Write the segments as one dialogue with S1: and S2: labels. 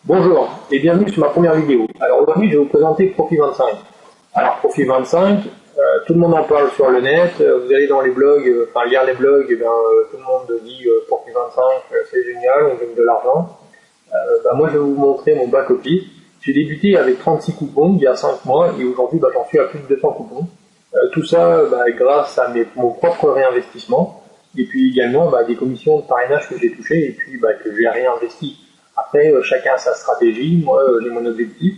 S1: Bonjour et bienvenue sur ma première vidéo. Alors aujourd'hui je vais vous présenter Profit25. Alors Profit25, tout le monde en parle sur le net, vous allez dans les blogs, lire les blogs, tout le monde dit Profit25 c'est génial, on gagne de l'argent. Moi je vais vous montrer mon back-office. J'ai débuté avec 36 coupons il y a 5 mois et aujourd'hui j'en suis à plus de 200 coupons. Tout ça grâce à mon propre réinvestissement et puis également des commissions de parrainage que j'ai touchées et puis que j'ai réinvesti. Après, chacun a sa stratégie, moi j'ai mon objectif.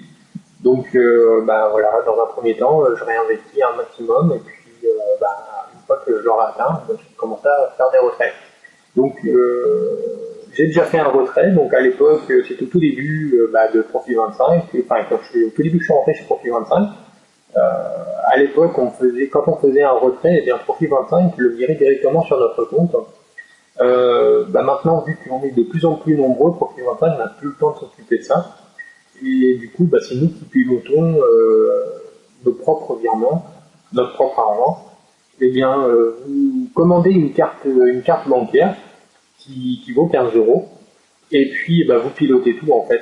S1: Donc voilà, dans un premier temps, je réinvestis un maximum et puis une fois que je l'aurai atteint, je commence à faire des retraits. Donc j'ai déjà fait un retrait, donc à l'époque c'était au tout début de Profit25, au tout début je suis rentré chez Profit25. À l'époque quand on faisait un retrait, eh bien Profit25 le virait directement sur notre compte. Maintenant, vu qu'on est de plus en plus nombreux, Profit25 n'a plus le temps de s'occuper de ça. Et du coup, c'est nous qui pilotons nos propres virements, notre propre argent. Eh bien, vous commandez une carte bancaire qui vaut 15 euros. Et puis, vous pilotez tout en fait.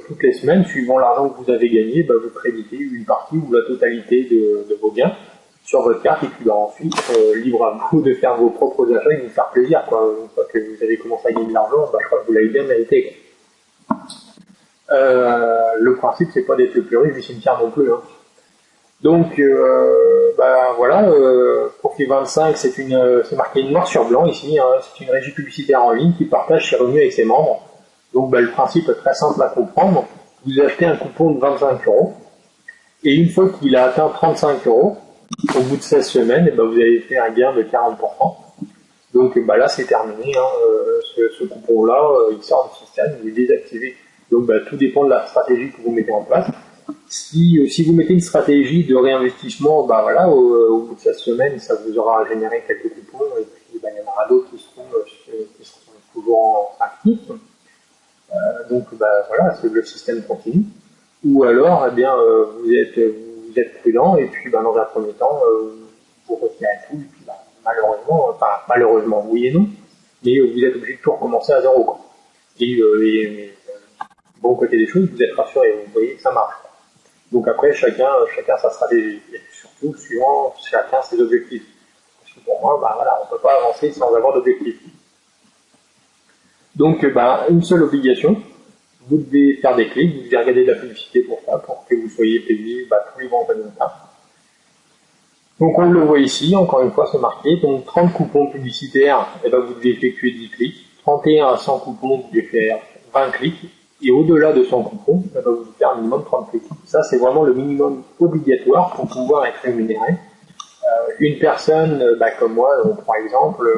S1: Toutes les semaines, suivant l'argent que vous avez gagné, vous créditez une partie ou la totalité de vos biens sur votre carte et puis ensuite libre à vous de faire vos propres achats et de vous faire plaisir quoi. Une fois que vous avez commencé à gagner de l'argent, je crois que vous l'avez bien mérité quoi. Le principe c'est pas d'être le plus riche du cimetière non plus hein. Donc voilà, Profit25 c'est marqué noir sur blanc ici hein. C'est une régie publicitaire en ligne qui partage ses revenus avec ses membres. Donc le principe est très simple à comprendre. Vous achetez un coupon de 25 euros et une fois qu'il a atteint 35 euros, au bout de 16 semaines, vous avez fait un gain de 40%. Donc là, c'est terminé. Hein. Ce coupon-là, il sort du système, il est désactivé. Donc tout dépend de la stratégie que vous mettez en place. Si vous mettez une stratégie de réinvestissement, au bout de 16 semaines, ça vous aura généré quelques coupons. Et puis, il y en aura d'autres qui seront toujours actifs. Voilà, le système continue. Ou alors, vous êtes prudent et puis dans un premier temps, vous retirez tout et puis malheureusement, oui et non, mais vous êtes obligé de tout recommencer à zéro. Quoi. Et bon côté des choses, vous êtes rassuré, vous voyez que ça marche. Donc après, chacun sa stratégie et surtout suivant chacun ses objectifs. Parce que pour moi, on ne peut pas avancer sans avoir d'objectif. Donc une seule obligation. Vous devez faire des clics, vous devez regarder de la publicité pour ça, pour que vous soyez payé tous les vendredis matins. Donc on le voit ici, encore une fois c'est marqué, donc 30 coupons publicitaires, vous devez effectuer 10 clics, 31 à 100 coupons, vous devez faire 20 clics, et au-delà de 100 coupons, vous devez faire un minimum 30 clics. Ça c'est vraiment le minimum obligatoire pour pouvoir être rémunéré. Une personne comme moi, par exemple,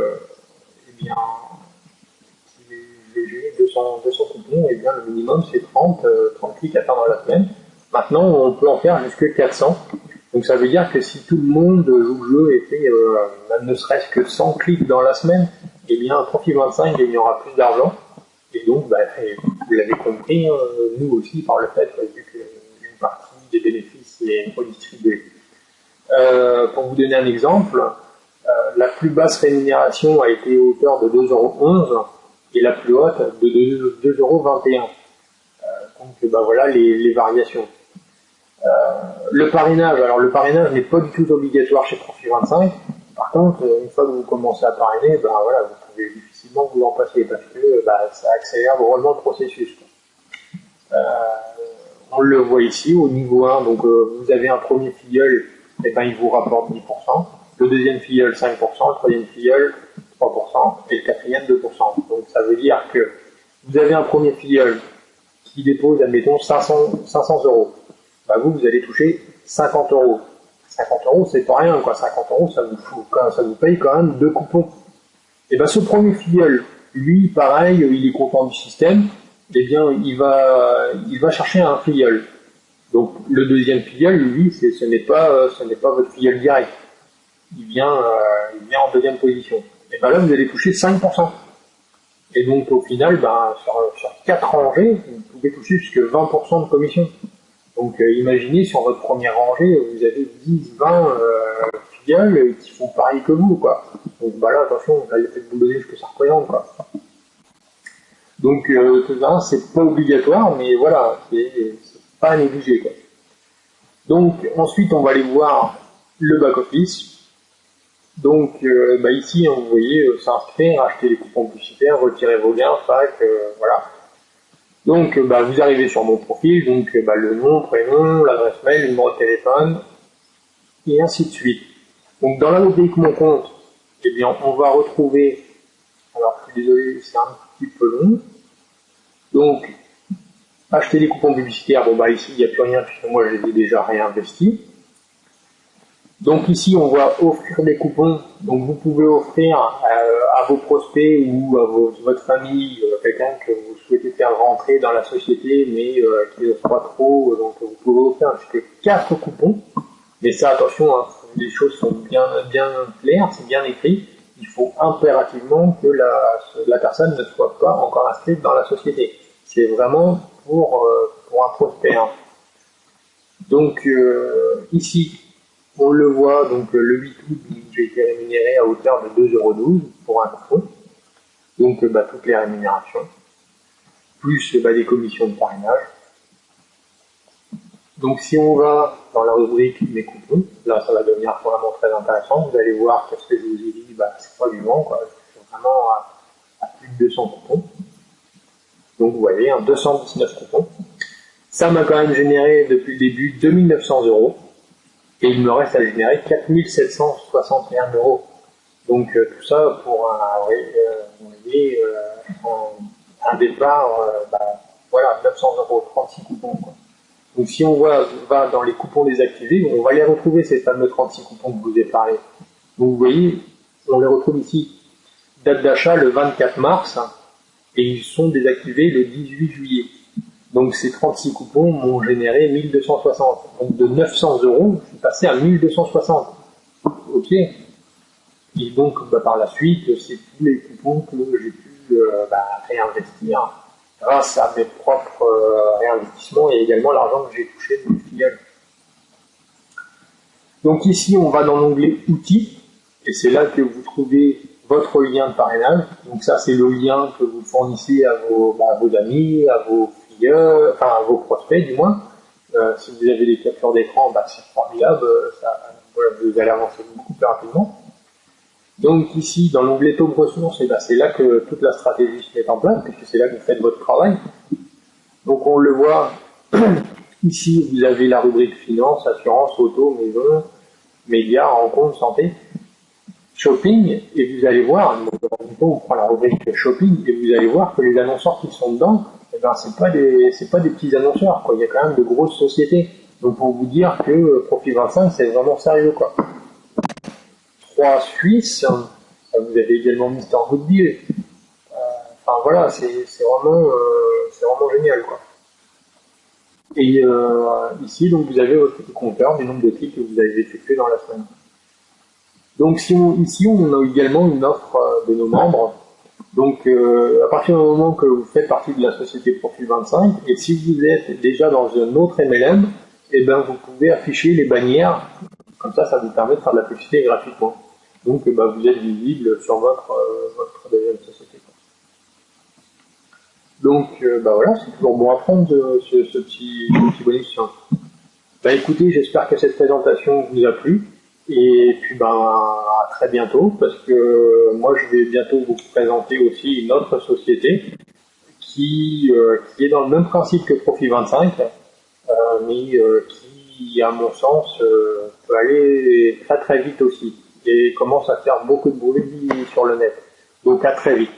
S1: j'ai 200 coupons, et bien le minimum c'est 30 clics à faire dans la semaine. Maintenant on peut en faire jusqu'à 400. Donc ça veut dire que si tout le monde joue le jeu et fait ne serait-ce que 100 clics dans la semaine, eh bien Profit25 gagnera plus d'argent. Et donc vous l'avez compris, nous aussi par le fait vu qu'une partie des bénéfices est redistribuée. Pour vous donner un exemple, la plus basse rémunération a été à hauteur de 2,11 € et la plus haute de 2,21 €. Donc voilà les variations. Le parrainage, alors le parrainage n'est pas du tout obligatoire chez Profit25. Par contre, une fois que vous commencez à parrainer, vous pouvez difficilement vous en passer parce que ça accélère drôlement le processus. On le voit ici au niveau 1, donc vous avez un premier filleul, il vous rapporte 10%, le deuxième filleul 5%, le troisième filleul 3% et le quatrième 2%. Donc ça veut dire que vous avez un premier filleul qui dépose, admettons, 500 €. Vous allez toucher 50 €. 50 €, c'est pas rien, quoi. 50 €, ça vous paye quand même 2 coupons. Et ce premier filleul, lui, pareil, il est content du système, il va chercher un filleul. Donc, le deuxième filleul, lui, ce n'est pas votre filleul direct. Il vient en deuxième position. Et là, vous allez toucher 5%. Et donc, au final, sur 4 rangées, vous pouvez toucher jusqu'à 20% de commission. Donc imaginez sur votre première rangée, vous avez 10-20 filleuls qui font pareil que vous, quoi. Donc attention, vous allez peut-être vous donner ce que ça représente, quoi. Donc tout ça, c'est pas obligatoire, mais voilà, c'est pas à négliger, quoi. Donc ensuite, on va aller voir le back-office. Donc ici, vous voyez, s'inscrire, acheter les coupons publicitaires, retirer vos gains, voilà. Donc vous arrivez sur mon profil, donc le nom, prénom, l'adresse mail, le numéro de téléphone, et ainsi de suite. Donc dans la rubrique mon compte, eh bien on va retrouver, alors je suis désolé, c'est un petit peu long. Donc acheter des coupons publicitaires, ici il n'y a plus rien puisque moi je les ai déjà réinvestis. Donc ici on va offrir des coupons, donc vous pouvez offrir à vos prospects ou à votre famille, quelqu'un que vous souhaitez faire rentrer dans la société mais qui n'ose pas trop, donc vous pouvez offrir jusqu'à 4 coupons. Mais ça, attention, hein, les choses sont bien claires, c'est bien écrit. Il faut impérativement que la personne ne soit pas encore inscrite dans la société. C'est vraiment pour un prospect. Hein. Donc ici, on le voit, donc le 8 août, j'ai été rémunéré à hauteur de 2,12 € pour un coupon. Donc toutes les rémunérations, plus des commissions de parrainage. Donc si on va dans la rubrique mes coupons, là ça va devenir vraiment très intéressant. Vous allez voir qu'est-ce que je vous ai dit, c'est pas du vent, quoi. Je suis vraiment à plus de 200 coupons. Donc vous voyez, 219 coupons. Ça m'a quand même généré depuis le début 2900 €. Et il me reste à générer 4761 €. Donc tout ça pour un départ, voilà, 900 €, 36 coupons, quoi. Donc si on va dans les coupons désactivés, on va les retrouver, ces fameux 36 coupons que je vous ai parlé. Donc vous voyez, on les retrouve ici. Date d'achat le 24 mars, et ils sont désactivés le 18 juillet. Donc ces 36 coupons m'ont généré 1260. Donc de 900 €, je suis passé à 1260. Ok. Et donc par la suite, c'est tous les coupons que j'ai pu réinvestir grâce à mes propres réinvestissements et également l'argent que j'ai touché de mes filiales. Donc ici, on va dans l'onglet outils, et c'est là que vous trouvez votre lien de parrainage. Donc ça, c'est le lien que vous fournissez à vos amis, à vos filiales, enfin à vos prospects du moins. Si vous avez des captures d'écran, c'est formidable, vous allez avancer beaucoup plus rapidement. Donc ici, dans l'onglet taux de ressources, c'est là que toute la stratégie se met en place, puisque c'est là que vous faites votre travail. Donc on le voit, ici vous avez la rubrique finance, assurance, auto, maison, médias, rencontres, santé, shopping, et vous allez voir, on prend la rubrique shopping, et vous allez voir que les annonceurs qui sont dedans, c'est pas des petits annonceurs, quoi. Il y a quand même de grosses sociétés. Donc pour vous dire que Profit 25, c'est vraiment sérieux, quoi. 3 Suisse, vous avez également Mister Goodbill. Enfin voilà, c'est vraiment génial, quoi. Et ici, donc vous avez votre petit compteur du nombre de clics que vous avez effectués dans la semaine. Donc ici, on a également une offre de nos membres. Donc à partir du moment que vous faites partie de la société Profil 25, et si vous êtes déjà dans un autre MLM, vous pouvez afficher les bannières. Comme ça vous permet de faire de la publicité gratuitement. Donc vous êtes visible sur votre deuxième société. Donc voilà, c'est toujours bon à prendre ce petit bonus. Écoutez, j'espère que cette présentation vous a plu. Et puis à très bientôt, parce que moi je vais bientôt vous présenter aussi une autre société qui est dans le même principe que Profit 25, mais qui à mon sens peut aller très très vite aussi et commence à faire beaucoup de bruit sur le net. Donc à très vite.